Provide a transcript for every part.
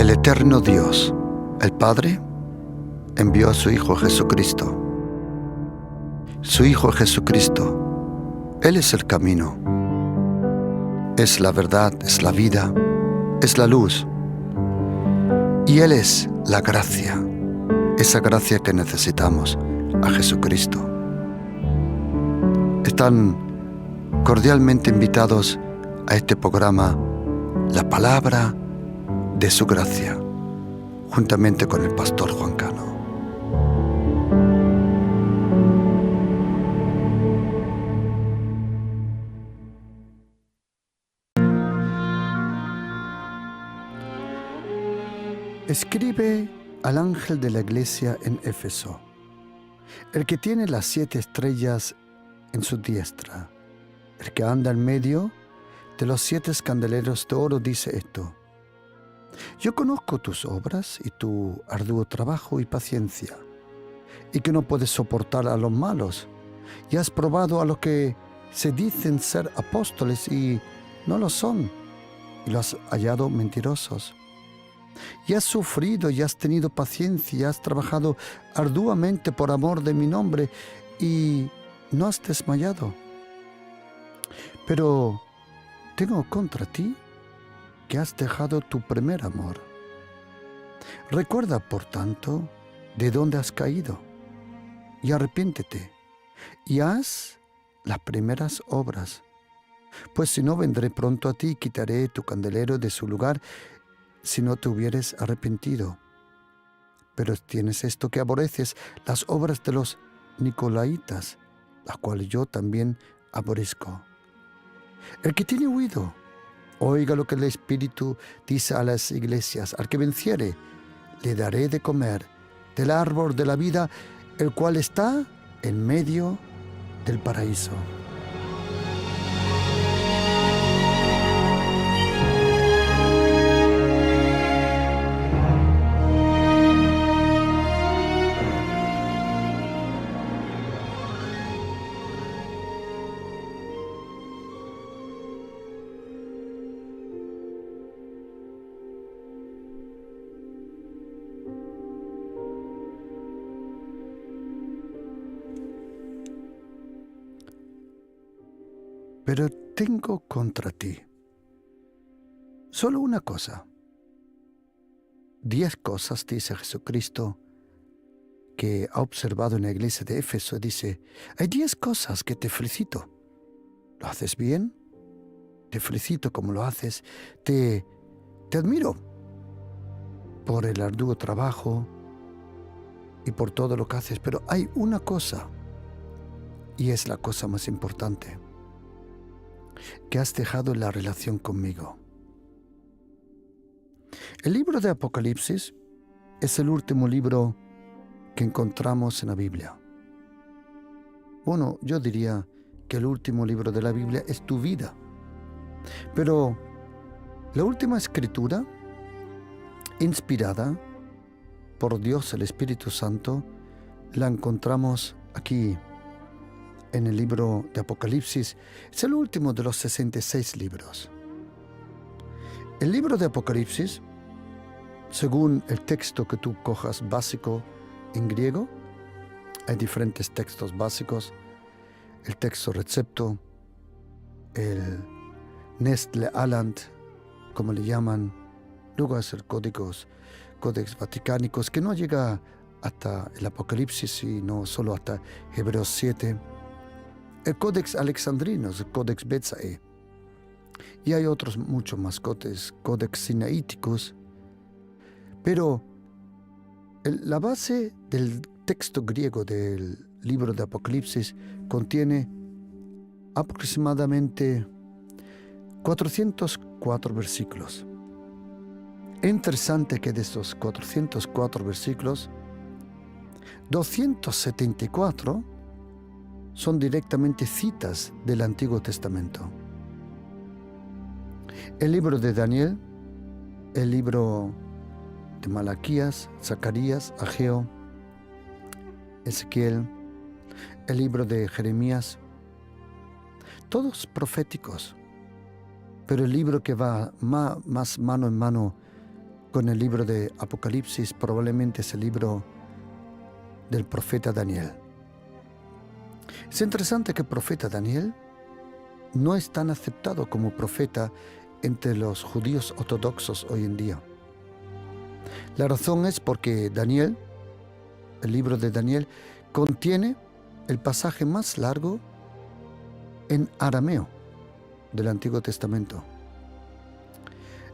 El eterno Dios, el Padre, envió a su Hijo Jesucristo. Su Hijo Jesucristo, Él es el camino, es la verdad, es la vida, es la luz. Y Él es la gracia, esa gracia que necesitamos, a Jesucristo. Están cordialmente invitados a este programa, La Palabra de su Gracia, juntamente con el pastor Juan Cano. Escribe al ángel de la iglesia en Éfeso, el que tiene las 7 estrellas en su diestra, el que anda en medio de los 7 candeleros de oro, dice esto: Yo conozco tus obras y tu arduo trabajo y paciencia, y que no puedes soportar a los malos, y has probado a los que se dicen ser apóstoles y no lo son, y los has hallado mentirosos. Y has sufrido y has tenido paciencia y has trabajado arduamente por amor de mi nombre y no has desmayado. Pero tengo contra ti que has dejado tu primer amor. Recuerda, por tanto, de dónde has caído y arrepiéntete y haz las primeras obras. Pues si no, vendré pronto a ti y quitaré tu candelero de su lugar si no te hubieres arrepentido. Pero tienes esto que aborreces, las obras de los nicolaitas, las cuales yo también aborrezco. El que tiene oído, oiga lo que el Espíritu dice a las iglesias. Al que venciere, le daré de comer del árbol de la vida, el cual está en medio del paraíso. Pero tengo contra ti solo una cosa. 10 cosas, dice Jesucristo, que ha observado en la iglesia de Éfeso. Dice, hay 10 cosas que te felicito. ¿Lo haces bien? Te felicito como lo haces. Te admiro por el arduo trabajo y por todo lo que haces. Pero hay una cosa, y es la cosa más importante, que has dejado la relación conmigo. El libro de Apocalipsis es el último libro que encontramos en la Biblia. Bueno, yo diría que el último libro de la Biblia es tu vida. Pero la última escritura, inspirada por Dios, el Espíritu Santo, la encontramos aquí en el libro de Apocalipsis. Es el último de los 66 libros. El libro de Apocalipsis, según el texto que tú cojas básico en griego, hay diferentes textos básicos: el texto recepto, el Nestle Aland, como le llaman, luego es el Codex Vaticanicus, que no llega hasta el Apocalipsis, sino solo hasta Hebreos 7, el Codex Alexandrinos, el Codex Betsae, y hay otros muchos más Codex Sinaiticus. Pero la base del texto griego del libro de Apocalipsis contiene aproximadamente 404 versículos. Es interesante que de estos 404 versículos, 274 son directamente citas del Antiguo Testamento. El libro de Daniel, el libro de Malaquías, Zacarías, Ageo, Ezequiel, el libro de Jeremías, todos proféticos, pero el libro que va más mano en mano con el libro de Apocalipsis, probablemente es el libro del profeta Daniel. Es interesante que el profeta Daniel no es tan aceptado como profeta entre los judíos ortodoxos hoy en día. La razón es porque Daniel, el libro de Daniel, contiene el pasaje más largo en arameo del Antiguo Testamento.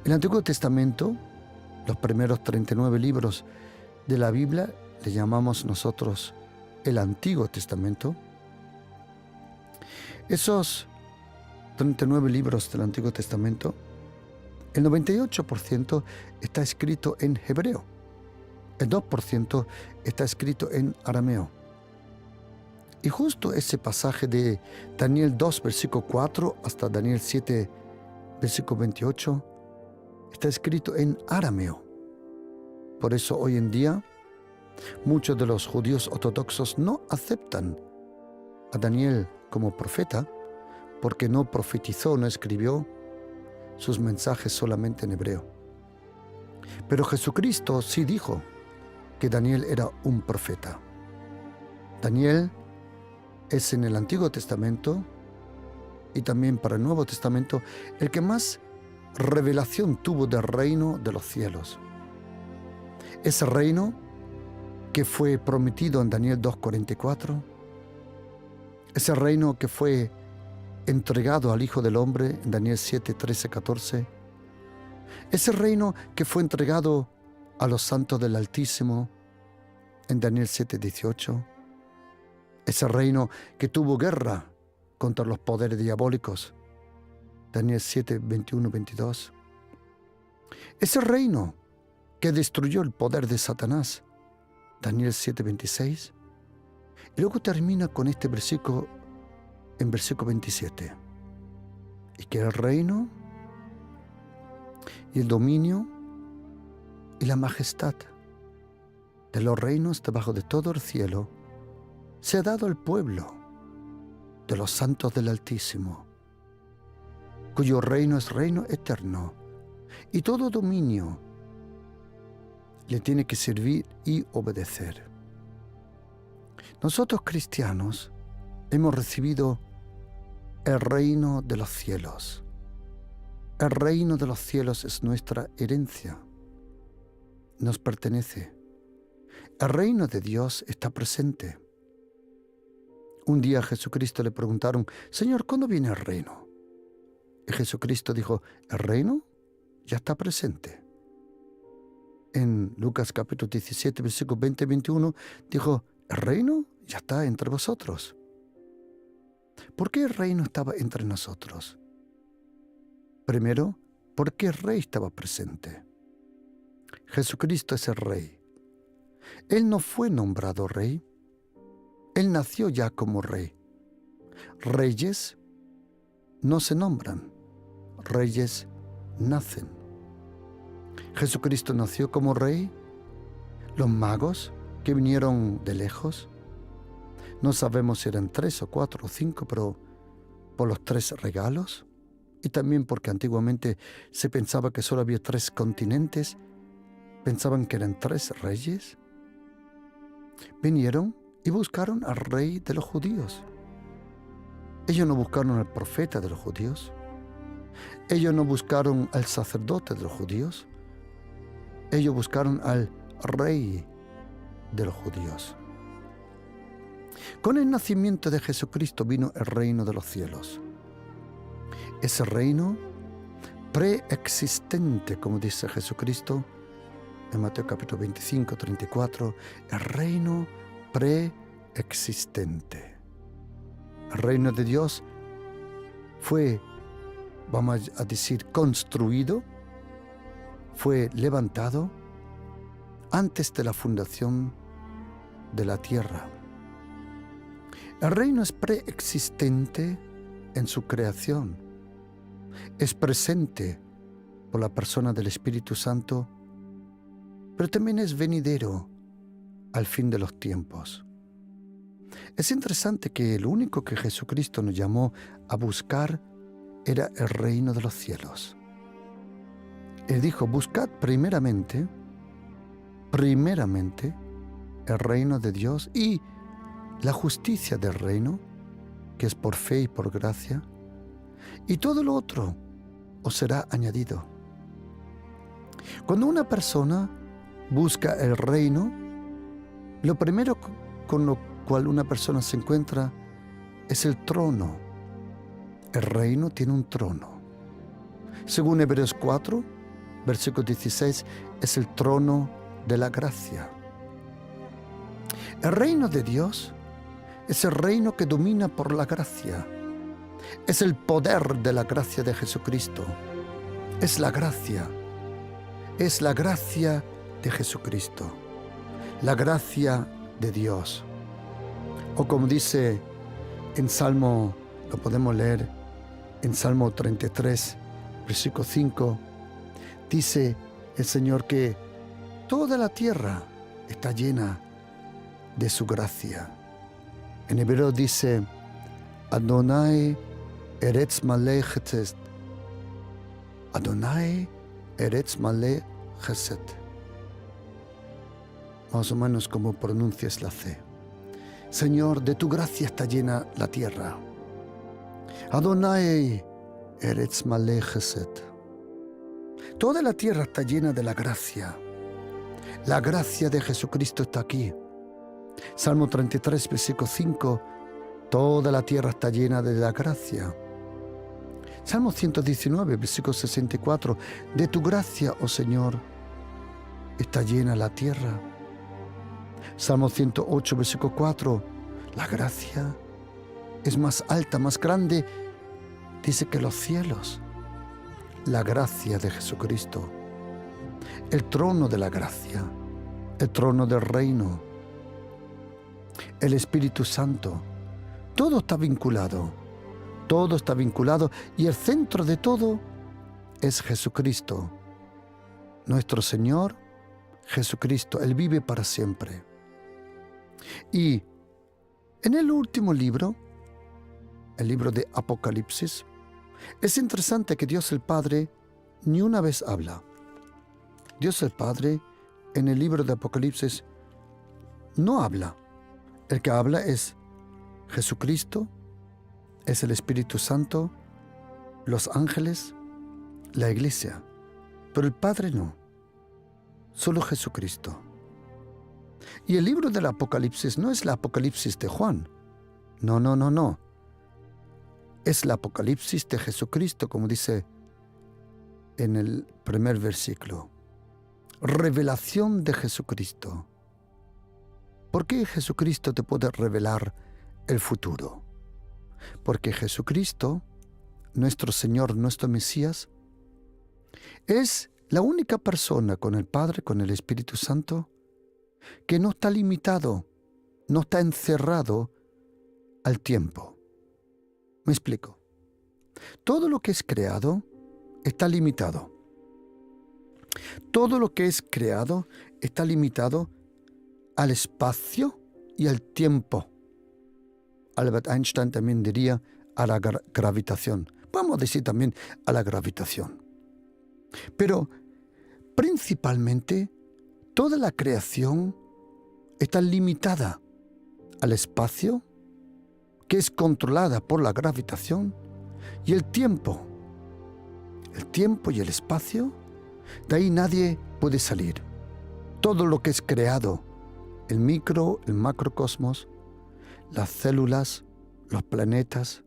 El Antiguo Testamento, los primeros 39 libros de la Biblia, le llamamos nosotros el Antiguo Testamento. Esos 39 libros del Antiguo Testamento, el 98% está escrito en hebreo, el 2% está escrito en arameo. Y justo ese pasaje de Daniel 2, versículo 4 hasta Daniel 7, versículo 28, está escrito en arameo. Por eso hoy en día muchos de los judíos ortodoxos no aceptan a Daniel como profeta porque no profetizó, no escribió sus mensajes solamente en hebreo. Pero Jesucristo sí dijo que Daniel era un profeta. Daniel es en el Antiguo Testamento y también para el Nuevo Testamento el que más revelación tuvo del reino de los cielos. Ese reino que fue prometido en Daniel 2:44, ese reino que fue entregado al Hijo del Hombre en Daniel 7, 13, 14, ese reino que fue entregado a los santos del Altísimo en Daniel 7, 18, ese reino que tuvo guerra contra los poderes diabólicos, Daniel 7, 21, 22, ese reino que destruyó el poder de Satanás, Daniel 7, 26, y luego termina con este versículo en versículo 27, y que el reino y el dominio y la majestad de los reinos debajo de todo el cielo se ha dado al pueblo de los santos del Altísimo, cuyo reino es reino eterno, y todo dominio le tiene que servir y obedecer. Nosotros cristianos hemos recibido el reino de los cielos. El reino de los cielos es nuestra herencia, nos pertenece. El reino de Dios está presente. Un día a Jesucristo le preguntaron: Señor, ¿cuándo viene el reino? Y Jesucristo dijo: el reino ya está presente. En Lucas capítulo 17, versículos 20 y 21, dijo: el reino ya está entre vosotros. ¿Por qué el reino estaba entre nosotros? Primero, porque el rey estaba presente. Jesucristo es el rey. Él no fue nombrado rey. Él nació ya como rey. Reyes no se nombran, reyes nacen. Jesucristo nació como rey. Los magos que vinieron de lejos, no sabemos si eran 3 o 4 o 5, pero por los 3 regalos, y también porque antiguamente se pensaba que solo había 3 continentes, pensaban que eran 3 reyes, vinieron y buscaron al rey de los judíos. Ellos no buscaron al profeta de los judíos. Ellos no buscaron al sacerdote de los judíos. Ellos buscaron al rey de los judíos. Con el nacimiento de Jesucristo vino el reino de los cielos. Ese reino preexistente, como dice Jesucristo en Mateo capítulo 25, 34, el reino preexistente. El reino de Dios fue, vamos a decir, construido, fue levantado antes de la fundación de la tierra. El reino es preexistente en su creación. Es presente por la persona del Espíritu Santo, pero también es venidero al fin de los tiempos. Es interesante que lo único que Jesucristo nos llamó a buscar era el reino de los cielos. Él dijo, buscad primeramente el reino de Dios y la justicia del reino, que es por fe y por gracia, y todo lo otro os será añadido. Cuando una persona busca el reino, lo primero con lo cual una persona se encuentra es el trono. El reino tiene un trono. Según Hebreos 4, versículo 16, es el trono de la gracia. El reino de Dios es el reino que domina por la gracia. Es el poder de la gracia de Jesucristo. Es la gracia. Es la gracia de Jesucristo. La gracia de Dios. O como dice en Salmo, lo podemos leer en Salmo 33, versículo 5, dice el Señor que toda la tierra está llena de su gracia. En hebreo dice, Adonai eretz maleh chesed. Adonai eretz maleh chesed. Más o menos como pronuncias la C. Señor, de tu gracia está llena la tierra. Adonai eretz maleh chesed. Toda la tierra está llena de la gracia. La gracia de Jesucristo está aquí. Salmo 33, versículo 5. Toda la tierra está llena de la gracia. Salmo 119, versículo 64. De tu gracia, oh Señor, está llena la tierra. Salmo 108, versículo 4. La gracia es más alta, más grande, dice que los cielos. La gracia de Jesucristo. El trono de la gracia. El trono del reino. El Espíritu Santo. Todo está vinculado. Todo está vinculado. Y el centro de todo es Jesucristo. Nuestro Señor Jesucristo. Él vive para siempre. Y en el último libro, el libro de Apocalipsis, es interesante que Dios el Padre ni una vez habla. Dios el Padre en el libro de Apocalipsis no habla. El que habla es Jesucristo, es el Espíritu Santo, los ángeles, la iglesia. Pero el Padre no. Solo Jesucristo. Y el libro del Apocalipsis no es el Apocalipsis de Juan. No. Es el Apocalipsis de Jesucristo, como dice en el primer versículo. Revelación de Jesucristo. ¿Por qué Jesucristo te puede revelar el futuro? Porque Jesucristo, nuestro Señor, nuestro Mesías, es la única persona con el Padre, con el Espíritu Santo, que no está limitado, no está encerrado al tiempo. Me explico. Todo lo que es creado está limitado. Todo lo que es creado está limitado al espacio y al tiempo. Albert Einstein también diría a la gravitación. Vamos a decir también a la gravitación. Pero principalmente toda la creación está limitada al espacio, que es controlada por la gravitación, y el tiempo. El tiempo y el espacio, de ahí nadie puede salir. Todo lo que es creado, el micro, el macrocosmos, las células, los planetas,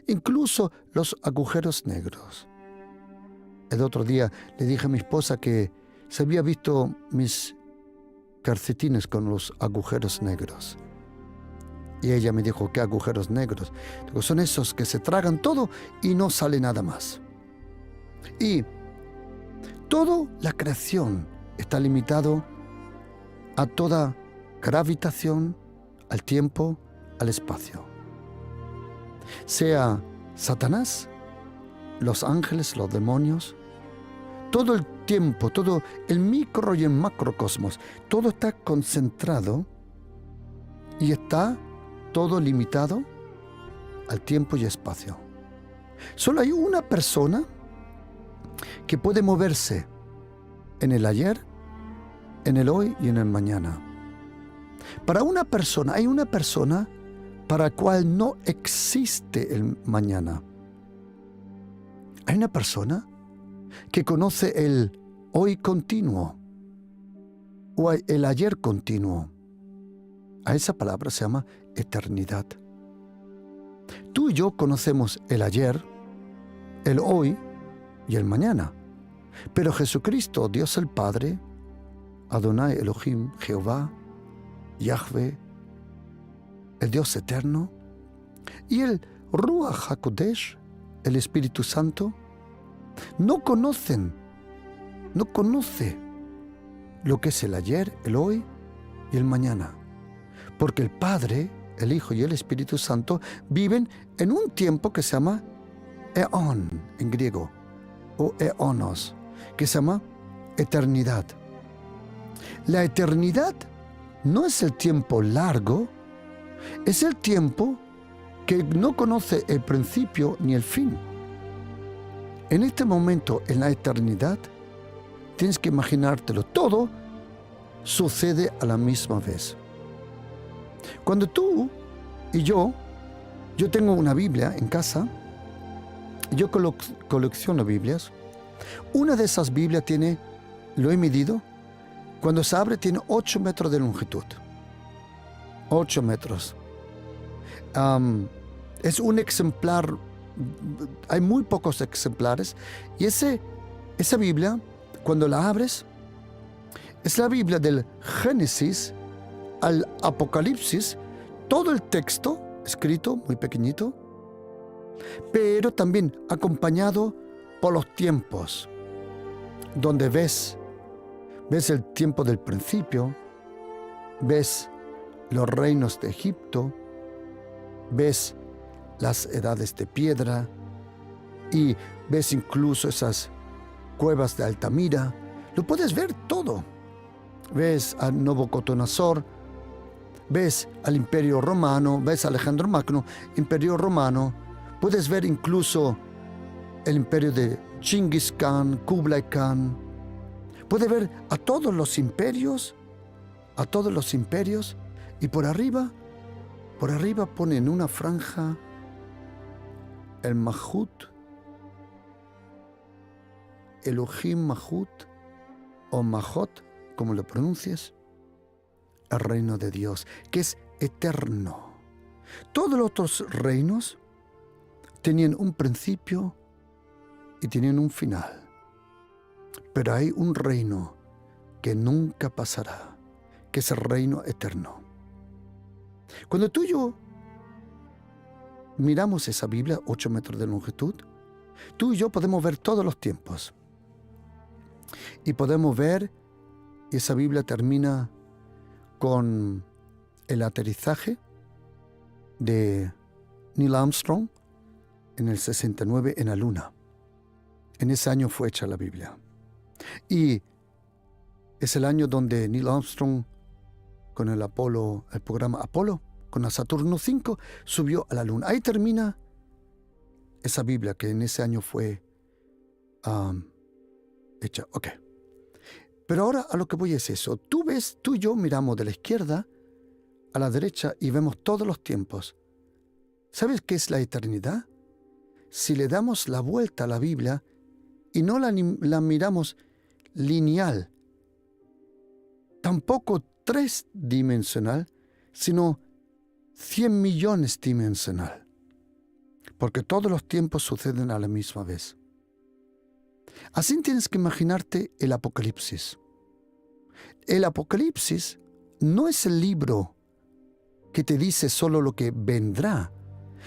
incluso los agujeros negros. El otro día le dije a mi esposa que se había visto mis calcetines con los agujeros negros. Y ella me dijo, ¿qué agujeros negros? Digo, son esos que se tragan todo y no sale nada más. Y toda la creación está limitado a toda gravitación, al tiempo, al espacio. Sea Satanás, los ángeles, los demonios, todo el tiempo, todo el micro y el macrocosmos, todo está concentrado y está todo limitado al tiempo y espacio. Solo hay una persona que puede moverse en el ayer, en el hoy y en el mañana. Para una persona, hay una persona para la cual no existe el mañana. Hay una persona que conoce el hoy continuo o el ayer continuo. A esa palabra se llama eternidad. Tú y yo conocemos el ayer, el hoy y el mañana. Pero Jesucristo, Dios el Padre, Adonai Elohim, Jehová, Yahvé, el Dios eterno, y el Ruach HaKodesh, el Espíritu Santo, no conoce lo que es el ayer, el hoy y el mañana. Porque el Padre, el Hijo y el Espíritu Santo viven en un tiempo que se llama eón en griego, o eonos, que se llama eternidad. La eternidad no es el tiempo largo, es el tiempo que no conoce el principio ni el fin. En este momento, en la eternidad, tienes que imaginártelo, todo sucede a la misma vez. Cuando tú y yo tengo una Biblia en casa, yo colecciono Biblias. Una de esas Biblias tiene, lo he medido, cuando se abre tiene 8 metros de longitud. 8 metros. Es un ejemplar, hay muy pocos ejemplares, y esa Biblia, cuando la abres, es la Biblia del Génesis al Apocalipsis, todo el texto escrito muy pequeñito, pero también acompañado por los tiempos, donde ves el tiempo del principio, ves los reinos de Egipto, ves las edades de piedra y ves incluso esas cuevas de Altamira. Lo puedes ver todo. Ves a Nabucodonosor, ves al Imperio Romano, ves a Alejandro Magno, Imperio Romano. Puedes ver incluso el imperio de Genghis Khan, Kublai Khan. Puedes ver a todos los imperios, y por arriba ponen una franja el Mahut, Elohim Mahut, o Mahot, como lo pronuncies, el reino de Dios, que es eterno. Todos los otros reinos tenían un principio y tenían un final. Pero hay un reino que nunca pasará, que es el reino eterno. Cuando tú y yo miramos esa Biblia, 8 metros de longitud, tú y yo podemos ver todos los tiempos. Y podemos ver, esa Biblia termina con el aterrizaje de Neil Armstrong en el 69 en la Luna. En ese año fue hecha la Biblia. Y es el año donde Neil Armstrong, con el programa Apolo, con la Saturno V, subió a la Luna. Ahí termina esa Biblia que en ese año fue hecha. Ok. Pero ahora a lo que voy es eso. Tú y yo miramos de la izquierda a la derecha y vemos todos los tiempos. ¿Sabes qué es la eternidad? Si le damos la vuelta a la Biblia y no la miramos lineal, tampoco 3-dimensional, sino 100 millones dimensional, porque todos los tiempos suceden a la misma vez. Así tienes que imaginarte el Apocalipsis. El Apocalipsis no es el libro que te dice solo lo que vendrá,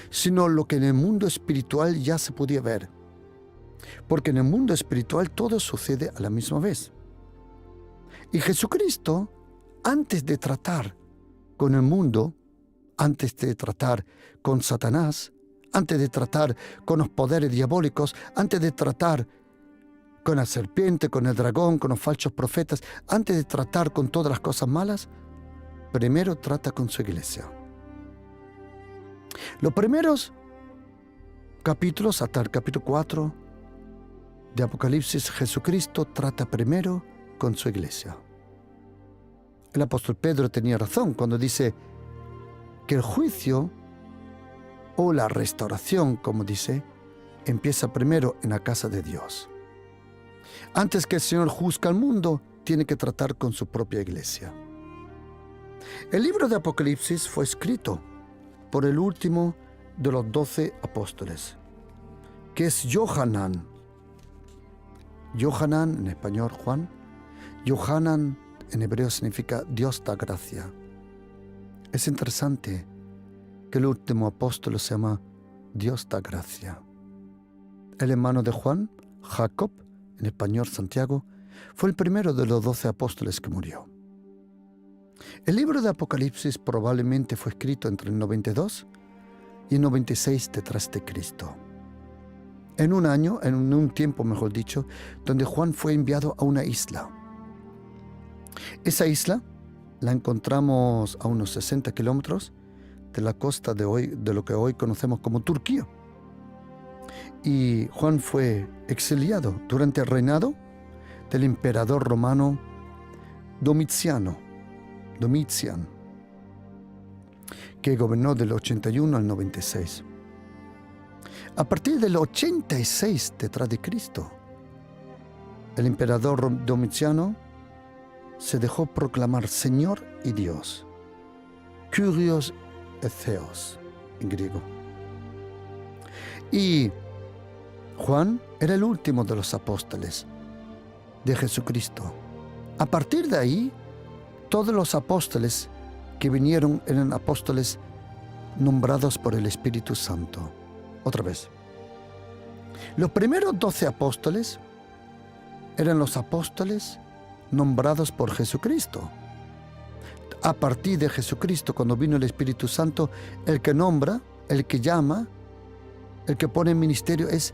sino lo que en el mundo espiritual ya se podía ver. Porque en el mundo espiritual todo sucede a la misma vez. Y Jesucristo, antes de tratar con el mundo, antes de tratar con Satanás, antes de tratar con los poderes diabólicos, antes de tratar con la serpiente, con el dragón, con los falsos profetas, antes de tratar con todas las cosas malas, primero trata con su iglesia. Los primeros capítulos, hasta el capítulo 4, de Apocalipsis, Jesucristo trata primero con su iglesia. El apóstol Pedro tenía razón cuando dice que el juicio o la restauración, como dice, empieza primero en la casa de Dios. Antes que el Señor juzgue al mundo, tiene que tratar con su propia iglesia. El libro de Apocalipsis fue escrito por el último de los 12 apóstoles, que es Yohanan. Yohanan, en español Juan. Yohanan en hebreo significa Dios da gracia. Es interesante que el último apóstol se llama Dios da gracia. El hermano de Juan, Jacob, en español Santiago, fue el primero de los 12 apóstoles que murió. El libro de Apocalipsis probablemente fue escrito entre el 92 y el 96 detrás de Cristo. En un tiempo, mejor dicho, donde Juan fue enviado a una isla. Esa isla la encontramos a unos 60 kilómetros de la costa de lo que hoy conocemos como Turquía. Y Juan fue exiliado durante el reinado del emperador romano Domician, que gobernó del 81 al 96. A partir del 86 detrás de Cristo, el emperador Domiciano se dejó proclamar Señor y Dios, Kyrios et Theos en griego. Y Juan era el último de los apóstoles de Jesucristo. A partir de ahí, todos los apóstoles que vinieron eran apóstoles nombrados por el Espíritu Santo. Otra vez. Los primeros 12 apóstoles eran los apóstoles nombrados por Jesucristo. A partir de Jesucristo, cuando vino el Espíritu Santo, el que nombra, el que llama, el que pone en ministerio es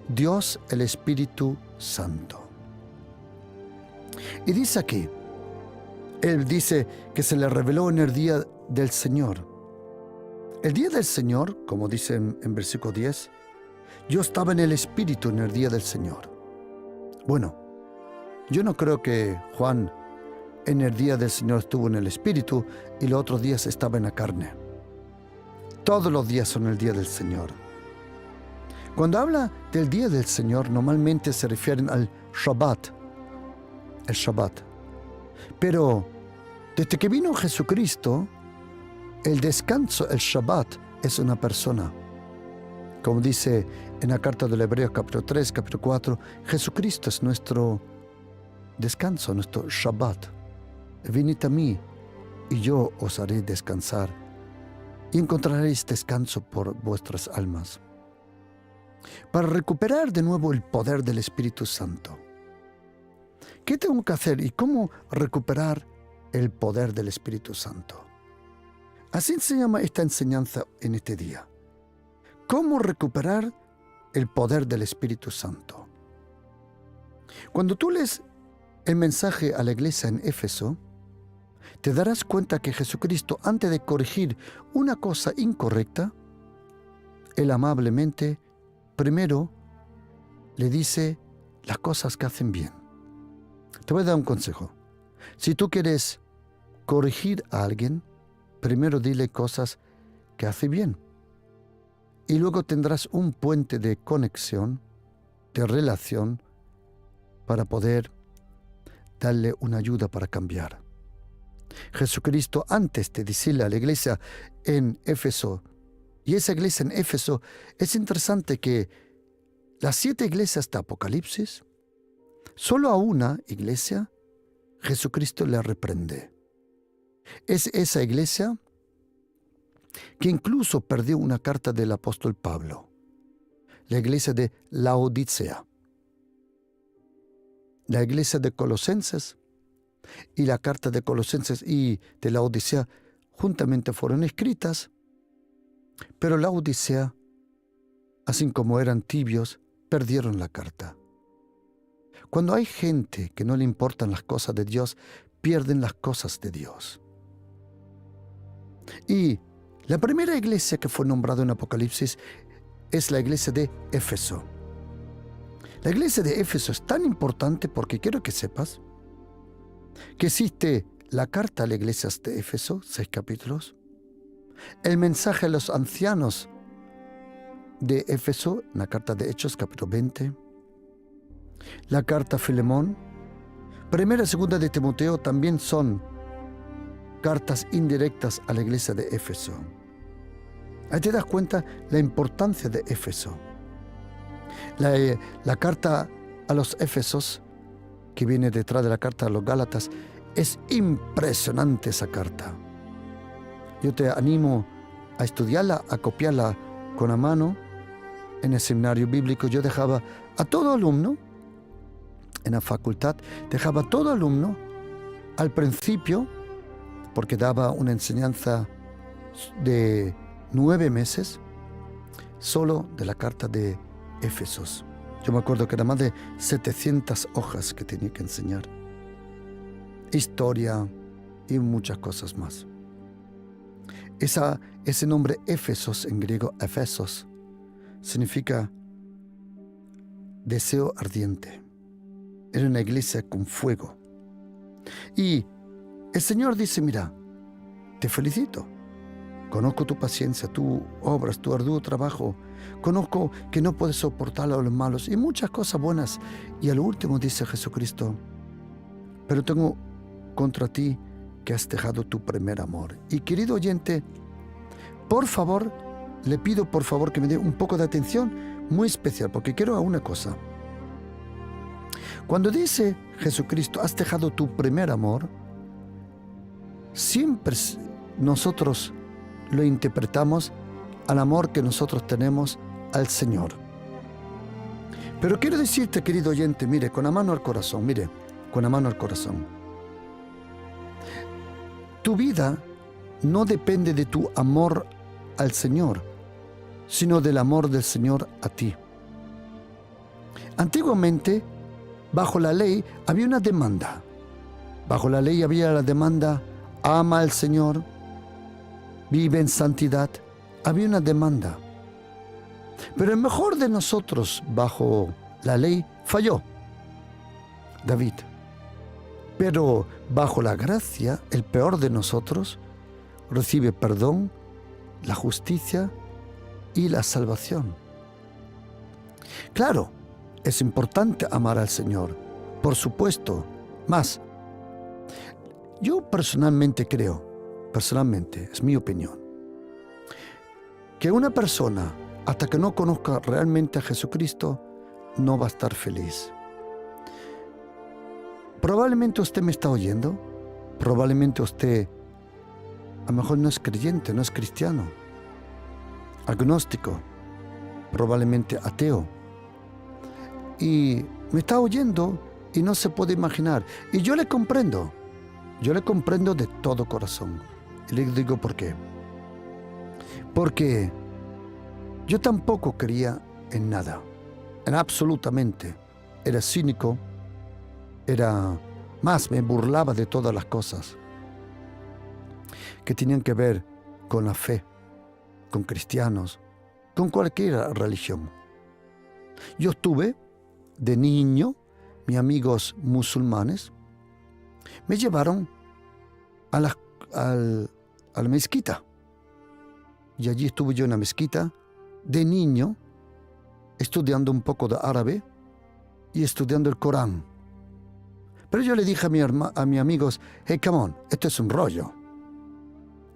Dios, el Espíritu Santo. Y dice aquí, Él dice que se le reveló en el día del Señor. El día del Señor, como dice en versículo 10, yo estaba en el Espíritu en el día del Señor. Bueno, yo no creo que Juan en el día del Señor estuvo en el Espíritu y los otros días estaba en la carne. Todos los días son el día del Señor. Cuando habla del día del Señor, normalmente se refieren al Shabbat, el Shabbat. Pero desde que vino Jesucristo, el descanso, el Shabbat, es una persona. Como dice en la carta del Hebreo, capítulo 3, capítulo 4, Jesucristo es nuestro descanso, nuestro Shabbat. Venid a mí y yo os haré descansar y encontraréis descanso por vuestras almas. Para recuperar de nuevo el poder del Espíritu Santo, ¿qué tengo que hacer y cómo recuperar el poder del Espíritu Santo? Así se llama esta enseñanza en este día. ¿Cómo recuperar el poder del Espíritu Santo? Cuando tú lees el mensaje a la iglesia en Éfeso, te darás cuenta que Jesucristo, antes de corregir una cosa incorrecta, Él amablemente, primero, le dice las cosas que hacen bien. Te voy a dar un consejo. Si tú quieres corregir a alguien, primero dile cosas que hace bien. Y luego tendrás un puente de conexión, de relación, para poder darle una ayuda para cambiar. Jesucristo, antes de decirle a la iglesia en Éfeso, y esa iglesia en Éfeso, es interesante que las 7 iglesias de Apocalipsis, solo a una iglesia, Jesucristo le reprende. Es esa iglesia que incluso perdió una carta del apóstol Pablo, la iglesia de Laodicea. La iglesia de Colosenses y la carta de Colosenses y de Laodicea juntamente fueron escritas, pero Laodicea, así como eran tibios, perdieron la carta. Cuando hay gente que no le importan las cosas de Dios, pierden las cosas de Dios. Y la primera iglesia que fue nombrada en Apocalipsis es la iglesia de Éfeso. La iglesia de Éfeso es tan importante porque quiero que sepas que existe la carta a la iglesia de Éfeso, 6 capítulos, el mensaje a los ancianos de Éfeso, en la carta de Hechos, capítulo 20, la carta a Filemón, primera y segunda de Timoteo también son cartas indirectas a la iglesia de Éfeso. Ahí te das cuenta la importancia de Éfeso. La carta a los Éfesos, que viene detrás de la carta a los Gálatas, es impresionante esa carta. Yo te animo a estudiarla, a copiarla con la mano. En el seminario bíblico yo dejaba a todo alumno, en la facultad, dejaba a todo alumno al principio, porque daba una enseñanza de 9 meses, solo de la carta de Éfesos. Yo me acuerdo que era más de 700 hojas que tenía que enseñar. Historia y muchas cosas más. Ese nombre Éfesos, en griego Efesos, significa deseo ardiente. Era una iglesia con fuego. Y el Señor dice, mira, te felicito. Conozco tu paciencia, tu obras, tu arduo trabajo. Conozco que no puedes soportar a los malos y muchas cosas buenas. Y al último dice Jesucristo, pero tengo contra ti que has dejado tu primer amor. Y querido oyente, por favor, le pido por favor que me dé un poco de atención muy especial, porque quiero a una cosa. Cuando dice Jesucristo, has dejado tu primer amor, siempre nosotros lo interpretamos al amor que nosotros tenemos al Señor. Pero quiero decirte, querido oyente, mire, con la mano al corazón, mire, con la mano al corazón. Tu vida no depende de tu amor al Señor, sino del amor del Señor a ti. Antiguamente, bajo la ley, había una demanda. Bajo la ley había la demanda, ama al Señor, vive en santidad. Había una demanda. Pero el mejor de nosotros, bajo la ley, falló. David. Pero bajo la gracia, el peor de nosotros recibe perdón, la justicia y la salvación. Claro, es importante amar al Señor, por supuesto, más. Yo personalmente creo, es mi opinión, que una persona, hasta que no conozca realmente a Jesucristo, no va a estar feliz. Probablemente usted me está oyendo, probablemente usted a lo mejor no es creyente, no es cristiano, agnóstico, probablemente ateo, y me está oyendo y no se puede imaginar. Y yo le comprendo de todo corazón. Y le digo por qué. Porque yo tampoco creía en nada, en absolutamente. Era cínico, me burlaba de todas las cosas que tenían que ver con la fe, con cristianos, con cualquier religión. Yo estuve de niño, mis amigos musulmanes me llevaron a la mezquita. Y allí estuve yo en la mezquita de niño, estudiando un poco de árabe y estudiando el Corán. Pero yo le dije a mis amigos, hey, come on, esto es un rollo.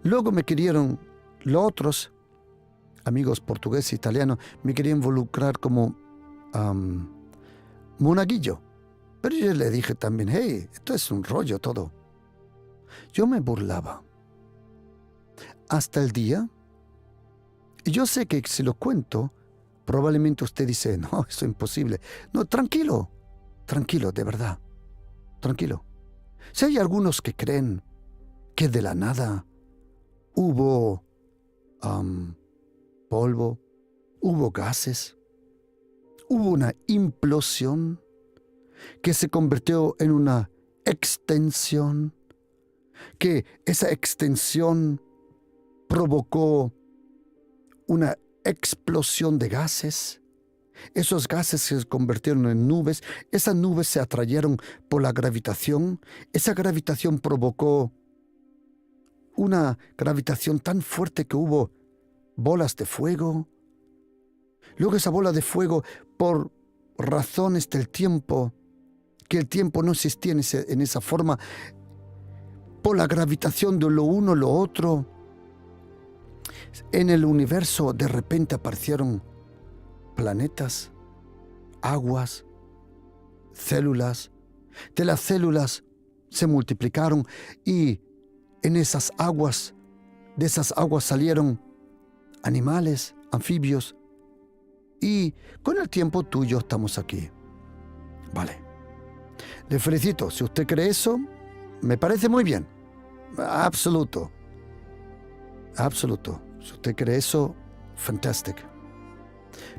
Luego me querían, los otros amigos portugueses e italianos, me querían involucrar como monaguillo. Pero yo le dije también, hey, esto es un rollo todo. Yo me burlaba. Hasta el día, y yo sé que si lo cuento, probablemente usted dice, no, eso es imposible. No, tranquilo, de verdad, tranquilo. Si hay algunos que creen que de la nada hubo polvo, hubo gases, hubo una implosión que se convirtió en una extensión, que esa extensión provocó una explosión de gases Esos gases se convirtieron en nubes, esas nubes se atrayeron por la gravitación, esa gravitación provocó una gravitación tan fuerte que hubo bolas de fuego. Luego esa bola de fuego, por razones del tiempo, que el tiempo no existía en esa forma, por la gravitación de lo uno lo otro, en el universo de repente aparecieron planetas, aguas, células. De las células se multiplicaron y en esas aguas, de esas aguas salieron animales, anfibios, y con el tiempo tú y yo estamos aquí. Vale. Le felicito. Si usted cree eso, me parece muy bien. Absoluto. Absoluto. Si usted cree eso, fantástico.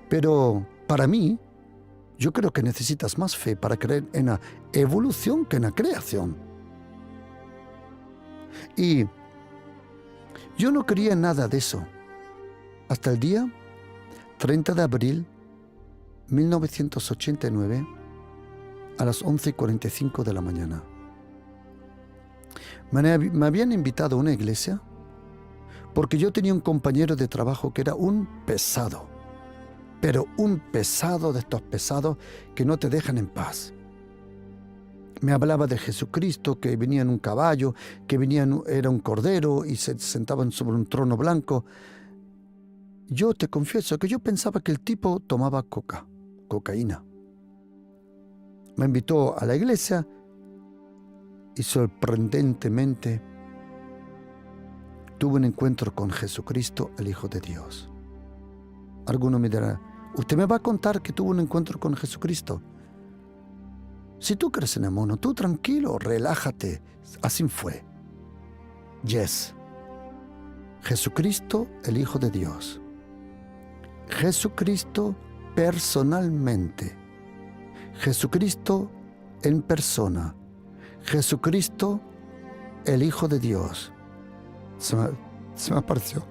Pero para mí, yo creo que necesitas más fe para creer en la evolución que en la creación. Y yo no creía en nada de eso hasta el día 30 de abril 1989 a las 11:45 de la mañana. Me habían invitado a una iglesia porque yo tenía un compañero de trabajo que era un pesado, pero un pesado de estos pesados que no te dejan en paz. Me hablaba de Jesucristo, que venía en un caballo, que era un cordero y se sentaban sobre un trono blanco. Yo te confieso que yo pensaba que el tipo tomaba cocaína. Me invitó a la iglesia y sorprendentemente tuve un encuentro con Jesucristo, el Hijo de Dios. Alguno me dirá, ¿usted me va a contar que tuvo un encuentro con Jesucristo? Si tú crees en el mono, tú tranquilo, relájate. Así fue. Yes. Jesucristo, el Hijo de Dios. Jesucristo personalmente. Jesucristo en persona. Jesucristo, el Hijo de Dios. Se me apareció.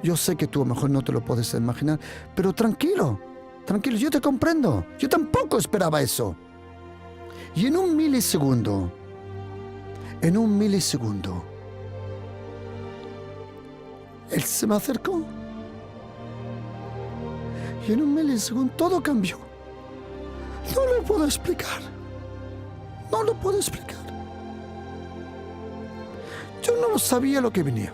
Yo sé que tú a lo mejor no te lo puedes imaginar, pero tranquilo, yo te comprendo. Yo tampoco esperaba eso. Y en un milisegundo, él se me acercó. Y en un milisegundo todo cambió. No lo puedo explicar. Yo no sabía lo que venía.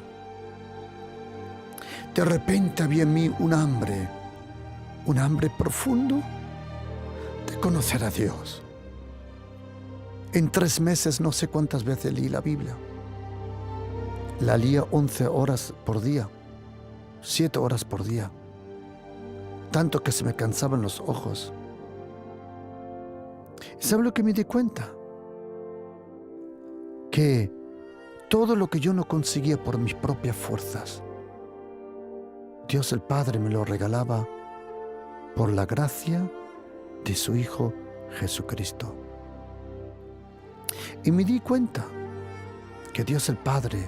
De repente había en mí un hambre profundo de conocer a Dios. En 3 meses no sé cuántas veces leí la Biblia. La leía 11 horas por día, 7 horas por día, tanto que se me cansaban los ojos. ¿Sabe lo que me di cuenta? Que todo lo que yo no conseguía por mis propias fuerzas, Dios el Padre me lo regalaba por la gracia de su Hijo Jesucristo. Y me di cuenta que Dios el Padre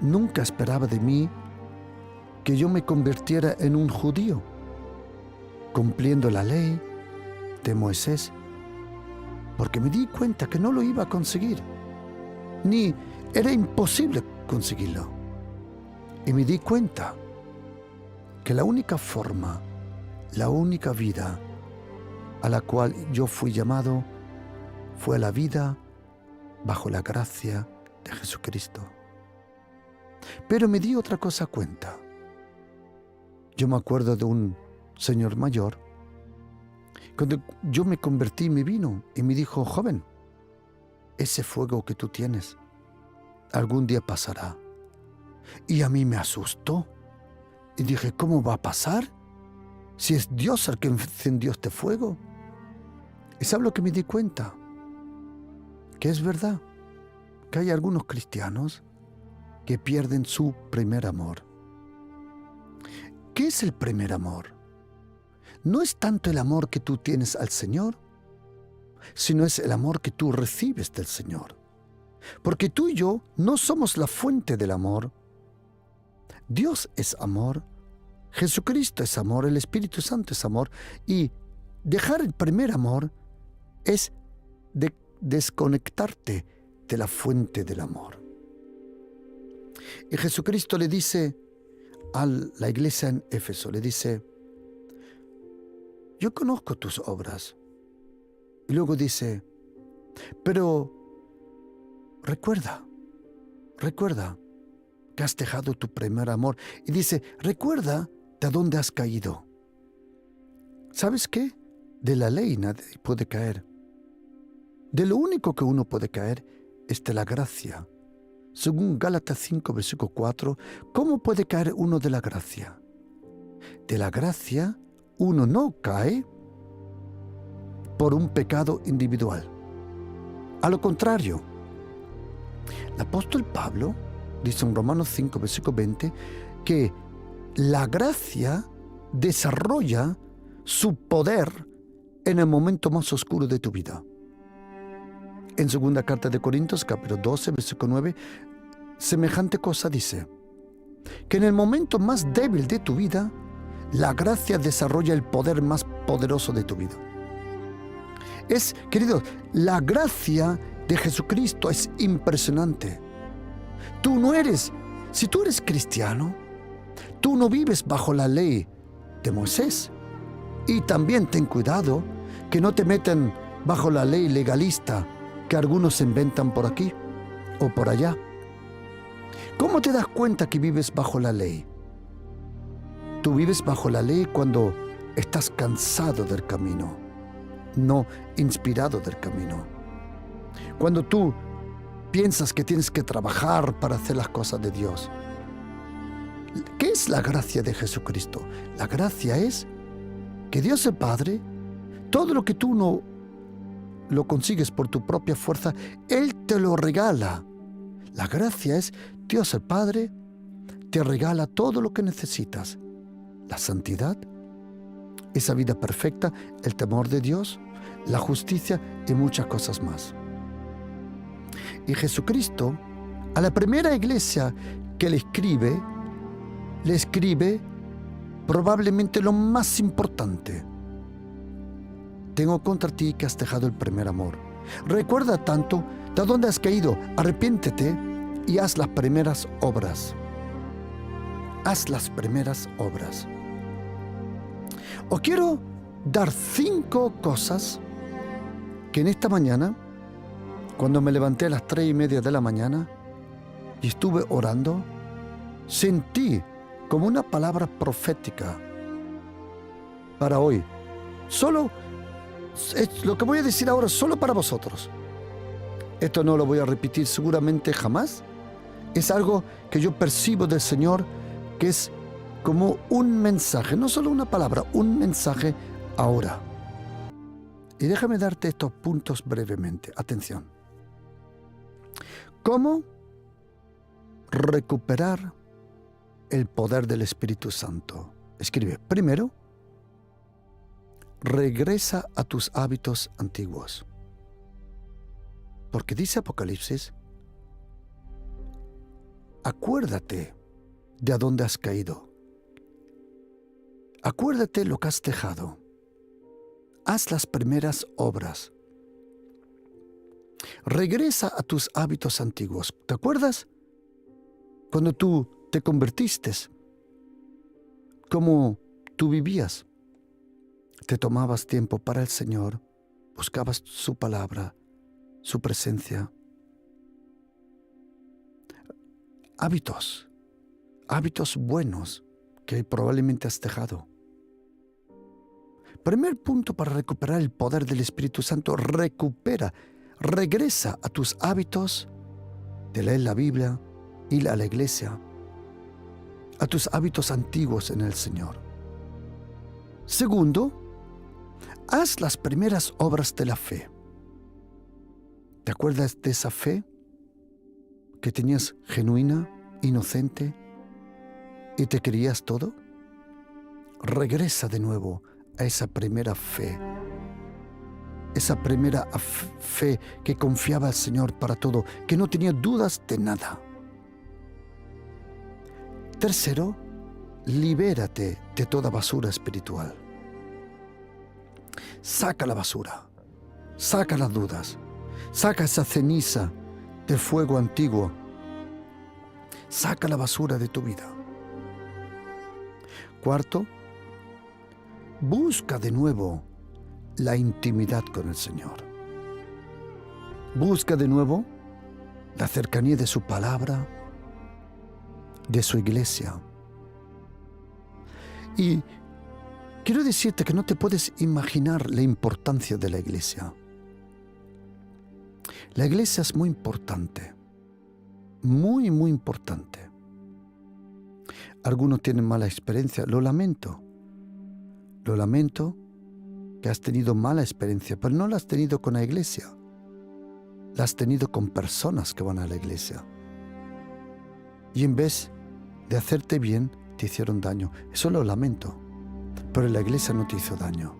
nunca esperaba de mí que yo me convirtiera en un judío, cumpliendo la ley de Moisés, porque me di cuenta que no lo iba a conseguir, ni era imposible conseguirlo. Y me di cuenta que la única forma, la única vida a la cual yo fui llamado fue la vida bajo la gracia de Jesucristo. Pero me di otra cosa cuenta. Yo me acuerdo de un señor mayor. Cuando yo me convertí, me vino y me dijo, joven, ese fuego que tú tienes algún día pasará. Y a mí me asustó. Y dije, ¿cómo va a pasar? Si es Dios el que encendió este fuego. ¿Y sabe lo que me di cuenta? Que es verdad, que hay algunos cristianos que pierden su primer amor. ¿Qué es el primer amor? No es tanto el amor que tú tienes al Señor, sino es el amor que tú recibes del Señor. Porque tú y yo no somos la fuente del amor. Dios es amor Jesucristo es amor, el Espíritu Santo es amor, y dejar el primer amor es desconectarte de la fuente del amor. Y Jesucristo le dice a la iglesia en Éfeso, le dice: yo conozco tus obras. Y luego dice: pero recuerda que has dejado tu primer amor. Y dice: recuerda de dónde has caído. ¿Sabes qué? De la ley nadie puede caer. De lo único que uno puede caer es de la gracia. Según Gálatas 5, versículo 4, ¿cómo puede caer uno de la gracia? De la gracia uno no cae por un pecado individual. A lo contrario, el apóstol Pablo dice en Romanos 5, versículo 20, que la gracia desarrolla su poder en el momento más oscuro de tu vida. En segunda carta de Corintios, capítulo 12, versículo 9, semejante cosa dice, que en el momento más débil de tu vida, la gracia desarrolla el poder más poderoso de tu vida. Queridos, la gracia de Jesucristo es impresionante. Si tú eres cristiano, tú no vives bajo la ley de Moisés. Y también ten cuidado que no te metan bajo la ley legalista que algunos inventan por aquí o por allá. ¿Cómo te das cuenta que vives bajo la ley? Tú vives bajo la ley cuando estás cansado del camino, no inspirado del camino. Cuando tú piensas que tienes que trabajar para hacer las cosas de Dios. ¿Qué es la gracia de Jesucristo? La gracia es que Dios el Padre, todo lo que tú no lo consigues por tu propia fuerza, Él te lo regala. La gracia es Dios el Padre te regala todo lo que necesitas. La santidad, esa vida perfecta, el temor de Dios, la justicia y muchas cosas más. Y Jesucristo, a la primera iglesia que le escribe probablemente lo más importante. Tengo contra ti que has dejado el primer amor. Recuerda tanto de dónde has caído, arrepiéntete y haz las primeras obras. Haz las primeras obras. Os quiero dar 5 cosas que en esta mañana, cuando me levanté a las 3:30 de la mañana y estuve orando, sentí como una palabra profética para hoy. Lo que voy a decir ahora solo para vosotros. Esto no lo voy a repetir seguramente jamás. Es algo que yo percibo del Señor, que es como un mensaje, no solo una palabra, un mensaje ahora. Y déjame darte estos puntos brevemente. Atención. ¿Cómo recuperar el poder del Espíritu Santo? Escribe: primero, regresa a tus hábitos antiguos. Porque dice Apocalipsis: acuérdate de a dónde has caído. Acuérdate lo que has dejado. Haz las primeras obras. Regresa a tus hábitos antiguos. ¿Te acuerdas? Cuando tú te convertiste, ¿cómo tú vivías? Te tomabas tiempo para el Señor, buscabas su palabra, su presencia. Hábitos buenos que probablemente has dejado. Primer punto para recuperar el poder del Espíritu Santo: regresa a tus hábitos de leer la Biblia, ir a la iglesia, a tus hábitos antiguos en el Señor. Segundo, haz las primeras obras de la fe. ¿Te acuerdas de esa fe que tenías genuina, inocente y te creías todo? Regresa de nuevo a esa primera fe. Esa primera fe que confiaba al Señor para todo, que no tenía dudas de nada. Tercero, libérate de toda basura espiritual. Saca la basura, saca las dudas, saca esa ceniza del fuego antiguo, saca la basura de tu vida. Cuarto, busca de nuevo la intimidad con el Señor. Busca de nuevo la cercanía de su palabra, de su iglesia. Y quiero decirte que no te puedes imaginar la importancia de la iglesia. La iglesia es muy importante, muy, muy importante. Algunos tienen mala experiencia, lo lamento que has tenido mala experiencia, pero no la has tenido con la iglesia, la has tenido con personas que van a la iglesia. Y en vez de hacerte bien, te hicieron daño. Eso lo lamento, pero la iglesia no te hizo daño.